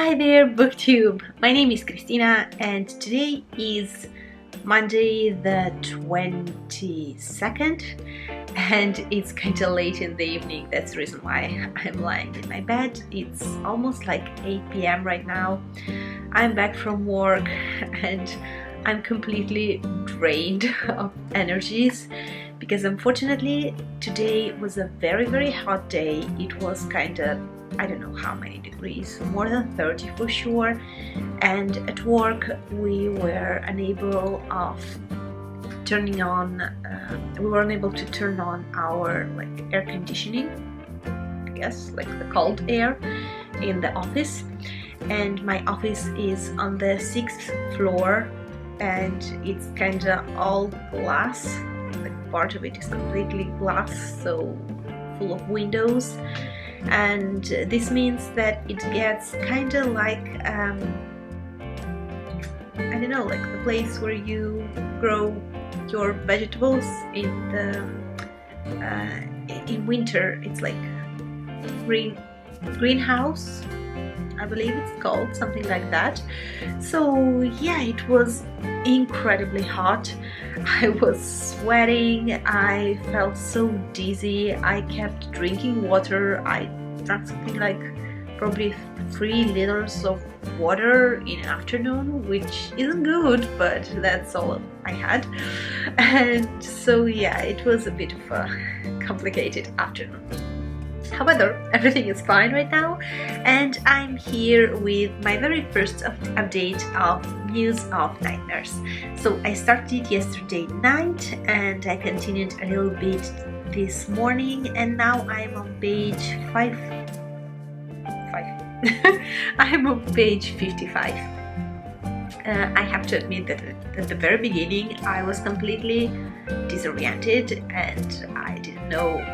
Hi there, Booktube! My name is Christina and today is Monday the 22nd and it's kind of late in the evening. That's the reason why I'm lying in my bed. It's almost like 8 p.m. right now. I'm back from work and I'm completely drained of energies because unfortunately today was a very hot day. It was kind of, I don't know how many degrees, more than 30 for sure, and at work we were unable to turn on our air conditioning, I guess, like the cold air in the office. And my office is on the 6th floor and it's kind of all glass, like part of it is completely glass, so full of windows. And this means that it gets kind of like I don't know, like the place where you grow your vegetables in the in winter. It's like greenhouse, I believe it's called, something like that. So yeah, it was incredibly hot. I was sweating, I felt so dizzy, I kept drinking water. I drank something like probably 3 liters of water in the afternoon, which isn't good, but that's all I had. And so yeah, it was a bit of a complicated afternoon. However, everything is fine right now, and I'm here with my very first update of Muse of Nightmares. So I started yesterday night and I continued a little bit this morning, and now I'm on page 5. I'm on page 55. I have to admit that at the very beginning I was completely disoriented and I didn't know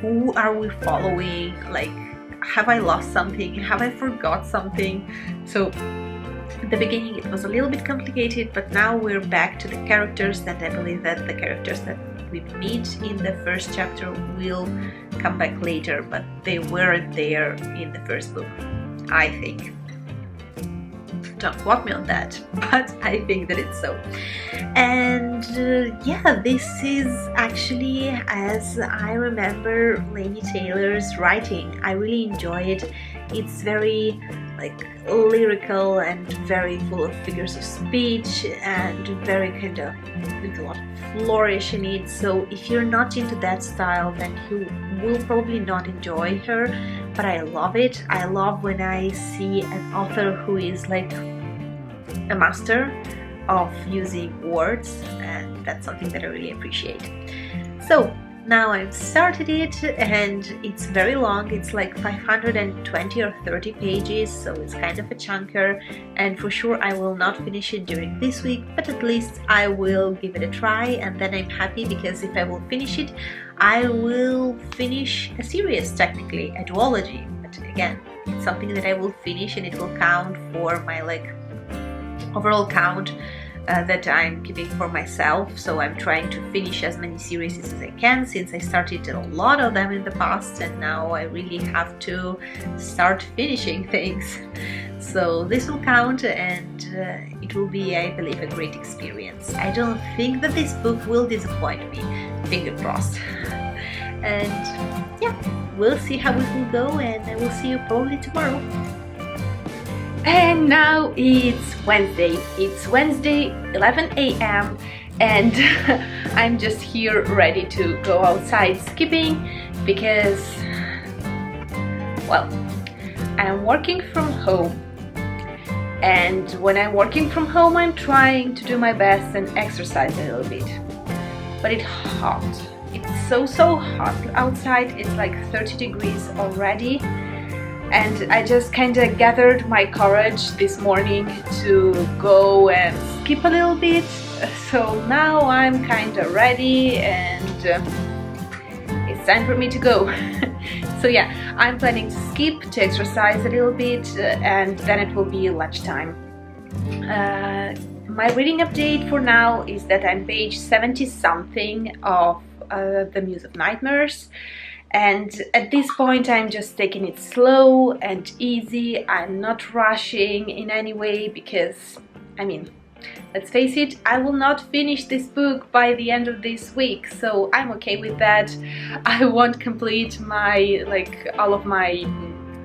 who are we following, like have I lost something, have I forgot something. So at the beginning it was a little bit complicated, but now we're back to the characters, and I believe that the characters that we meet in the first chapter will come back later, but they weren't there in the first book, I think. Don't quote me on that, but I think that it's so. And yeah, this is actually as I remember Laini Taylor's writing. I really enjoy it. It's very lyrical and very full of figures of speech and very kind of with a lot of flourish in it. So if you're not into that style, then you will probably not enjoy her, but I love it. I love when I see an author who is like a master of using words, and that's something that I really appreciate. So now I've started it and it's very long. It's like 520 or 30 pages, so it's kind of a chunker, and for sure I will not finish it during this week, but at least I will give it a try, and then I'm happy because if I will finish it, I will finish a series, technically a duology. But again, it's something that I will finish and it will count for my overall count that I'm keeping for myself. So I'm trying to finish as many series as I can, since I started a lot of them in the past and now I really have to start finishing things. So this will count, and it will be, I believe, a great experience. I don't think that this book will disappoint me, finger crossed. And yeah, we'll see how it will go, and I will see you probably tomorrow. And now it's Wednesday. It's Wednesday, 11 a.m. and I'm just here ready to go outside skipping because, well, I'm working from home. And when I'm working from home, I'm trying to do my best and exercise a little bit. But it's hot. It's so hot outside. It's like 30 degrees already. And I just kind of gathered my courage this morning to go and skip a little bit. So now I'm kind of ready and it's time for me to go. So yeah, I'm planning to skip, to exercise a little bit, and then it will be lunchtime. My reading update for now is that I'm page 70 something of the Muse of Nightmares. And at this point I'm just taking it slow and easy. I'm not rushing in any way because, I mean, let's face it, I will not finish this book by the end of this week, so I'm okay with that. I won't complete my, like, all of my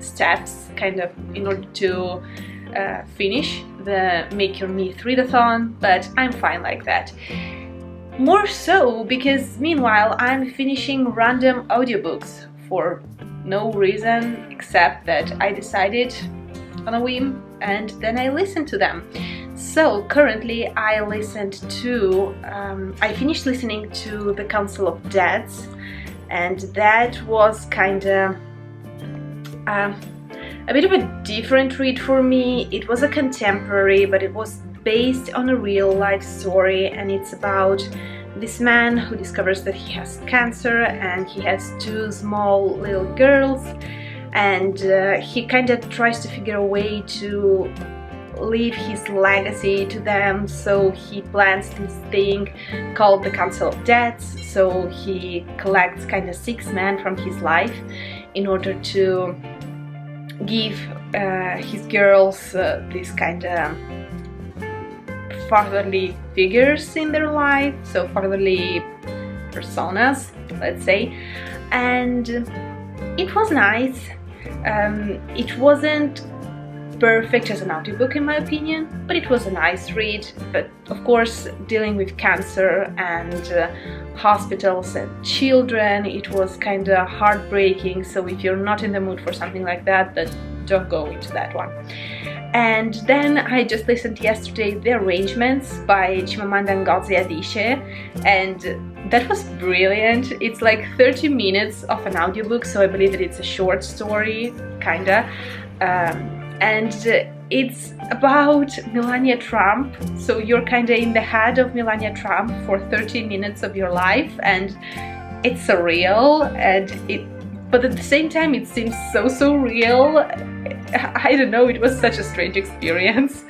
steps kind of in order to finish the Make Your Myth readathon, but I'm fine like that. More so because meanwhile I'm finishing random audiobooks for no reason except that I decided on a whim and then I listened to them. So currently I finished listening to The Council of Dads, and that was kind of a bit of a different read for me. It was a contemporary, but it was based on a real life story, and it's about this man who discovers that he has cancer and he has two small little girls, and he kind of tries to figure a way to leave his legacy to them. So he plans this thing called the Council of Dads. So he collects kind of 6 men from his life in order to give his girls these kind of fatherly figures in their life, so fatherly personas, let's say. And it was nice. It wasn't perfect as an audiobook in my opinion, but it was a nice read. But of course, dealing with cancer and hospitals and children, it was kind of heartbreaking. So if you're not in the mood for something like that, then don't go into that one. And then I just listened yesterday The Arrangements by Chimamanda Ngozi Adichie, and that was brilliant. It's like 30 minutes of an audiobook, so I believe that it's a short story, kinda. And it's about Melania Trump, so you're kind of in the head of Melania Trump for 30 minutes of your life, and it's surreal, but at the same time it seems so real. I don't know, it was such a strange experience.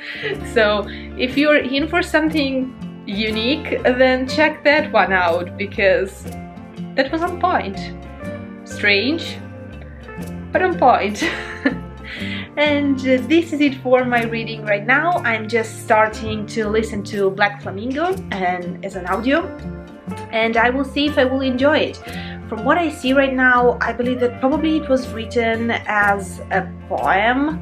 So if you're in for something unique, then check that one out, because that was on point. Strange, but on point. And this is it for my reading right now. I'm just starting to listen to Black Flamingo and as an audio, and I will see if I will enjoy it. From what I see right now, I believe that probably it was written as a poem,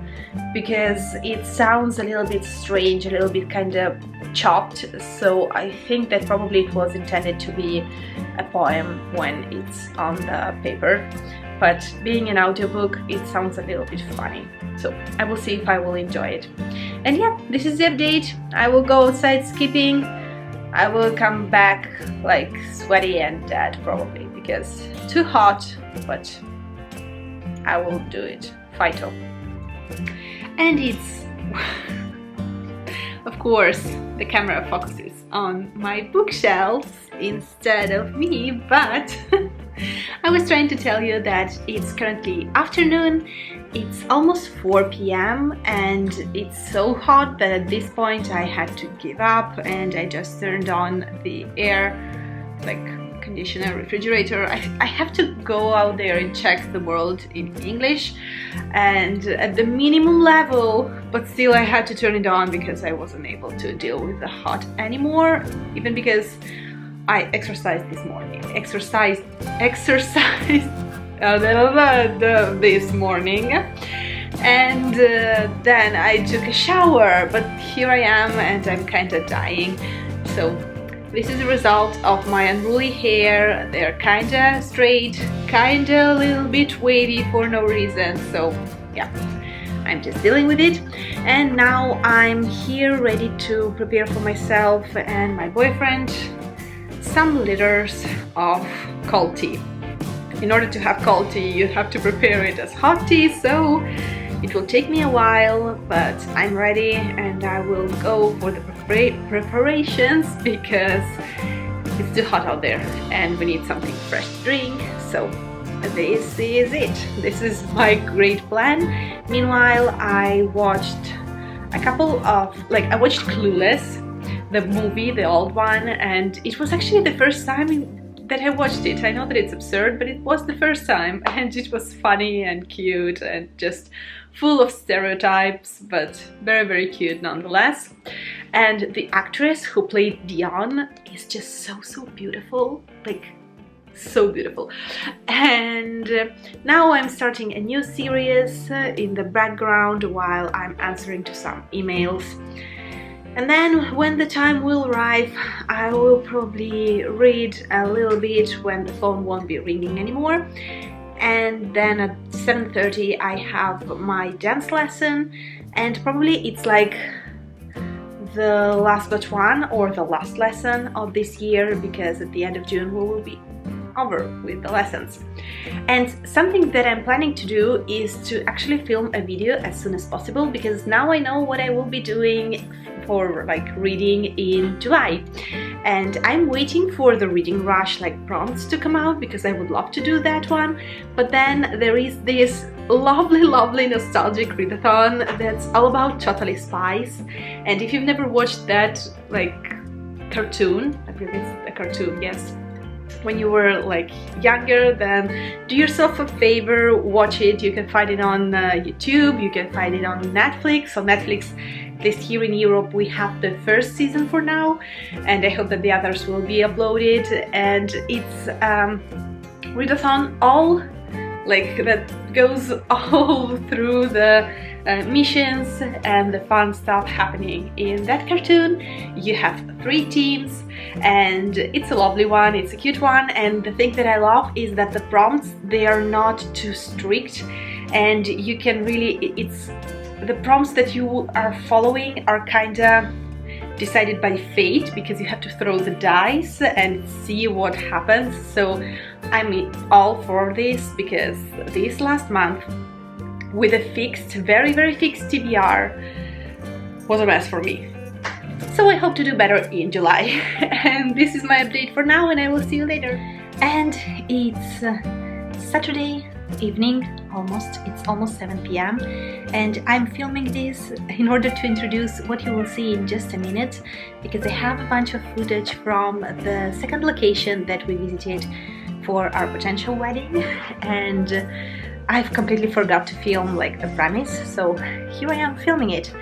because it sounds a little bit strange, a little bit kind of chopped, so I think that probably it was intended to be a poem when it's on the paper. But being an audiobook, it sounds a little bit funny. So I will see if I will enjoy it. And yeah, this is the update. I will go outside skipping. I will come back like sweaty and dead probably, because too hot, but I will do it. Fighto. And it's... Of course, the camera focuses on my bookshelves instead of me, but I was trying to tell you that it's currently afternoon, it's almost 4 p.m. and it's so hot that at this point I had to give up, and I just turned on the air, like conditioner, refrigerator. I have to go out there and check the world in English and at the minimum level, but still I had to turn it on because I wasn't able to deal with the hot anymore, even because I exercised this morning. Exercised this morning, and then I took a shower, but here I am and I'm kind of dying. So this is the result of my unruly hair. They're kind of straight, kind of a little bit wavy for no reason, so yeah, I'm just dealing with it. And now I'm here ready to prepare for myself and my boyfriend some liters of cold tea. In order to have cold tea, you have to prepare it as hot tea, so it will take me a while, but I'm ready and I will go for the preparations because it's too hot out there and we need something fresh to drink. So this is it. This is my great plan. Meanwhile, I watched a couple of, I watched Clueless, the movie, the old one, and it was actually the first time that I watched it. I know that it's absurd, but it was the first time, and it was funny and cute and just full of stereotypes, but very, very cute nonetheless. And the actress who played Dion is just so beautiful, like so beautiful. And now I'm starting a new series in the background while I'm answering to some emails. And then when the time will arrive, I will probably read a little bit when the phone won't be ringing anymore. And then at 7:30 I have my dance lesson, and probably it's like the last but one or the last lesson of this year, because at the end of June we will be over with the lessons. And something that I'm planning to do is to actually film a video as soon as possible, because now I know what I will be doing for like reading in July, and I'm waiting for the reading rush like prompts to come out, because I would love to do that one. But then there is this lovely nostalgic readathon that's all about Totally Spies, and if you've never watched that like cartoon, I believe it's a cartoon, yes, when you were like younger, then do yourself a favor, watch it. You can find it on YouTube, you can find it on Netflix. On Netflix, at least here in Europe, we have the first season for now, and I hope that the others will be uploaded. And it's readathon all like that goes all through the missions and the fun stuff happening in that cartoon. You have 3 teams, and it's a lovely one, it's a cute one. And the thing that I love is that the prompts, they are not too strict, and you can really, it's the prompts that you are following are kinda decided by fate, because you have to throw the dice and see what happens. So I'm all for this, because this last month with a fixed, very fixed TBR was a mess for me. So I hope to do better in July. And this is my update for now, and I will see you later. And it's Saturday evening, it's almost 7 p.m. and I'm filming this in order to introduce what you will see in just a minute, because I have a bunch of footage from the second location that we visited for our potential wedding, and I've completely forgot to film like the premise, so here I am filming it.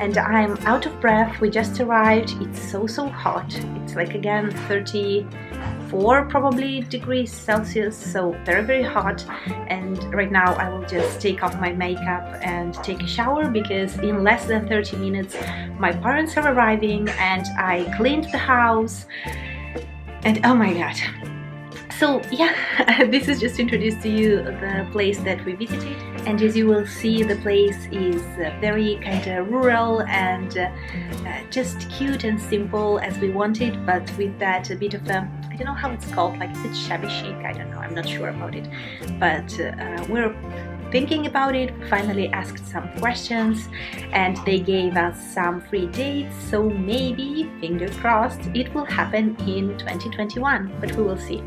And I'm out of breath. We just arrived. It's so hot. It's like again 34 probably degrees Celsius, so very hot. And right now I will just take off my makeup and take a shower, because in less than 30 minutes my parents are arriving, and I cleaned the house, and oh my god. So yeah, this is just to introduce to you the place that we visited, and as you will see, the place is very kind of rural and just cute and simple as we wanted, but with that a bit of a, I don't know how it's called, like is it shabby chic? I don't know, I'm not sure about it, but we're thinking about it. We finally asked some questions and they gave us some free dates, so maybe, finger crossed, it will happen in 2021, but we will see.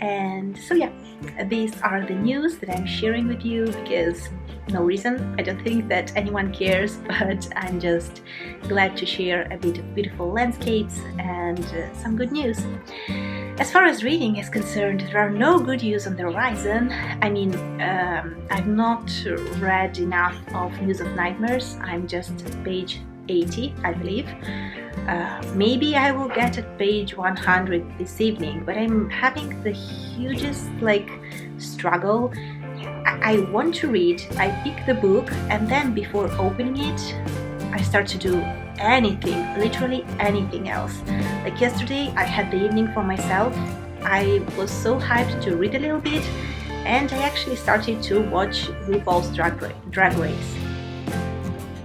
And so yeah, these are the news that I'm sharing with you, because no reason, I don't think that anyone cares, but I'm just glad to share a bit of beautiful landscapes and some good news. As far as reading is concerned, there are no good news on the horizon. I mean, I've not read enough of News of Nightmares. I'm just page 80, I believe. Maybe I will get at page 100 this evening, but I'm having the hugest struggle. I want to read, I pick the book, and then before opening it, I start to do anything, literally anything else. Like yesterday, I had the evening for myself. I was so hyped to read a little bit, and I actually started to watch RuPaul's Drag Race.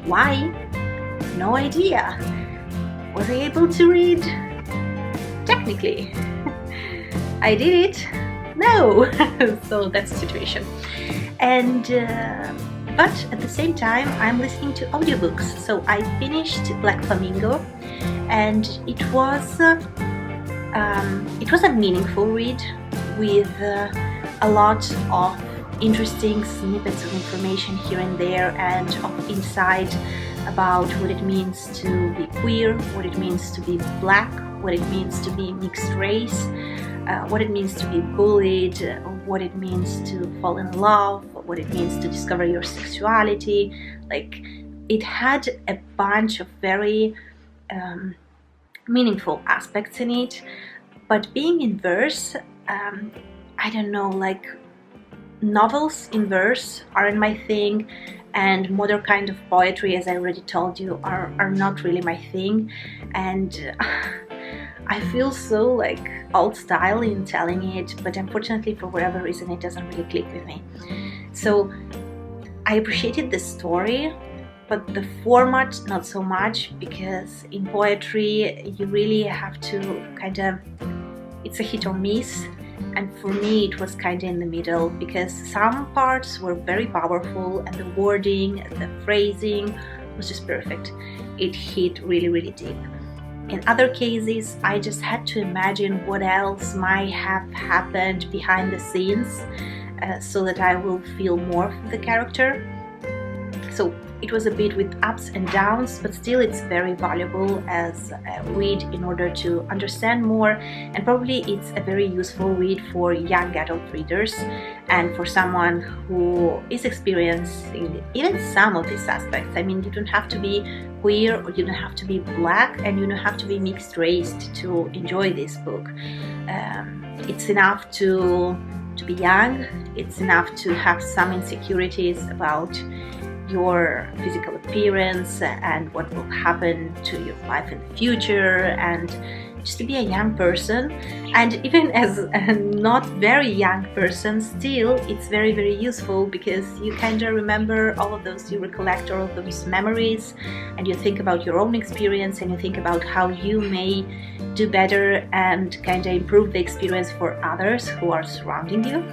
Why? No idea. Was I able to read? Technically. I did it? No! So that's the situation. And but at the same time, I'm listening to audiobooks. So I finished Black Flamingo, and it was a meaningful read with a lot of interesting snippets of information here and there, and of insight about what it means to be queer, what it means to be black, what it means to be mixed race. what it means to be bullied, what it means to fall in love, what it means to discover your sexuality. Like, it had a bunch of very meaningful aspects in it. But being in verse, I don't know, like, novels in verse aren't my thing, and modern kind of poetry, as I already told you, are not really my thing. And I feel so like old style in telling it, but unfortunately for whatever reason it doesn't really click with me. So I appreciated the story, but the format not so much, because in poetry you really have to it's a hit or miss. And for me it was kind of in the middle, because some parts were very powerful and the wording, the phrasing was just perfect. It hit really, really deep. In other cases, I just had to imagine what else might have happened behind the scenes, so that I will feel more for the character. So it was a bit with ups and downs, but still it's very valuable as a read in order to understand more, and probably it's a very useful read for young adult readers and for someone who is experiencing even some of these aspects. I mean, you don't have to be queer, or you don't have to be black, and you don't have to be mixed race to enjoy this book. It's enough to be young, it's enough to have some insecurities about your physical appearance and what will happen to your life in the future, and just to be a young person. And even as a not very young person, still it's very, very useful, because you kind of remember all of those, you recollect all of those memories, and you think about your own experience, and you think about how you may do better and kind of improve the experience for others who are surrounding you.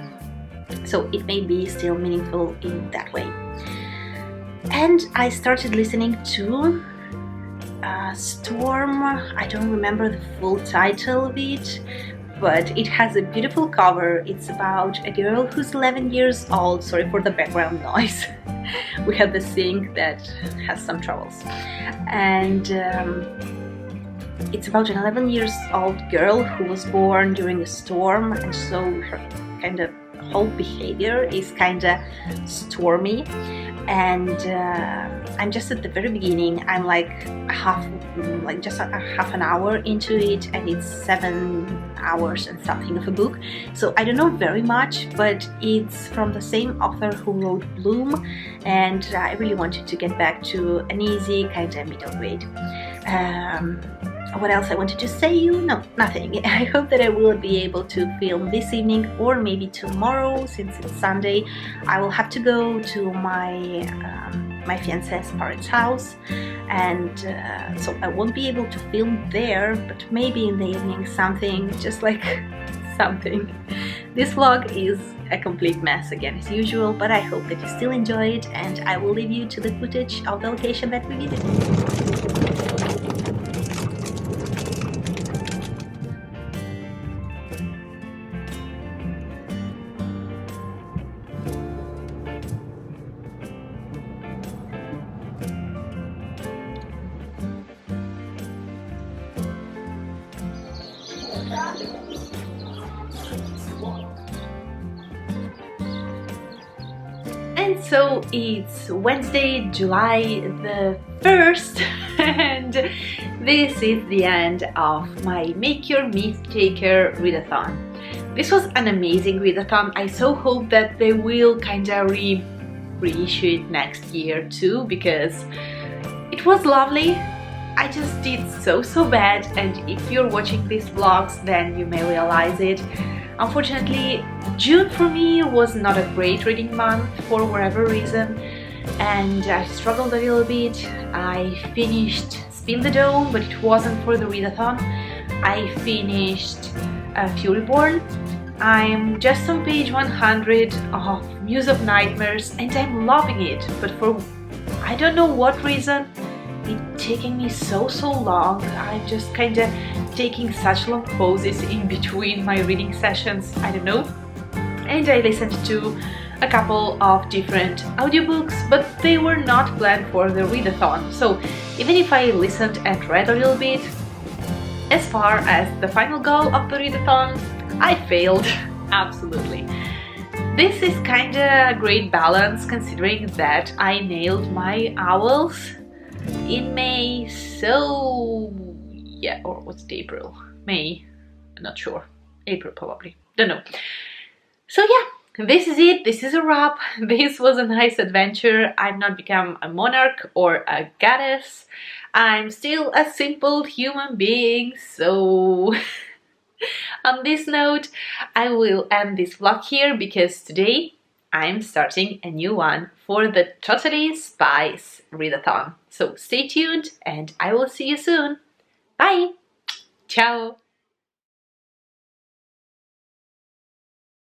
So it may be still meaningful in that way. And I started listening to Storm. I don't remember the full title of it, but it has a beautiful cover. It's about a girl who's 11 years old. Sorry for the background noise. We have the sink that has some troubles. And it's about an 11 years old girl who was born during a storm, and so her kind of whole behavior is kind of stormy. And I'm just at the very beginning. I'm like just a half an hour into it, and it's 7 hours and something of a book. So I don't know very much, but it's from the same author who wrote Bloom, and I really wanted to get back to an easy kind of middle grade. What else I wanted to say you? No, nothing. I hope that I will be able to film this evening, or maybe tomorrow, since it's Sunday. I will have to go to my fiance's parents' house, and so I won't be able to film there, but maybe in the evening something, just like something. This vlog is a complete mess again as usual, but I hope that you still enjoy it, and I will leave you to the footage of the location that we visited. And so it's Wednesday, July the 1st, and this is the end of my Make Your Myth Taker readathon. This was an amazing readathon. I so hope that they will kind of reissue it next year too, because it was lovely. I just did so bad, and if you're watching these vlogs, then you may realize it. Unfortunately, June for me was not a great reading month for whatever reason, and I struggled a little bit. I finished Spin the Dome, but it wasn't for the readathon. I finished Furyborn. I'm just on page 100 of Muse of Nightmares, and I'm loving it, but for I don't know what reason, it's taking me so long. I'm just kind of taking such long pauses in between my reading sessions, I don't know. And I listened to a couple of different audiobooks, but they were not planned for the readathon. So even if I listened and read a little bit, as far as the final goal of the readathon, I failed, absolutely. This is kinda a great balance considering that I nailed my owls in May, so yeah, or was it April? May, I'm not sure. April probably, don't know. So yeah, this is it, this is a wrap. This was a nice adventure. I've not become a monarch or a goddess. I'm still a simple human being, so on this note, I will end this vlog here because today I'm starting a new one for the Totally Spies readathon. So stay tuned and I will see you soon. Bye! Ciao!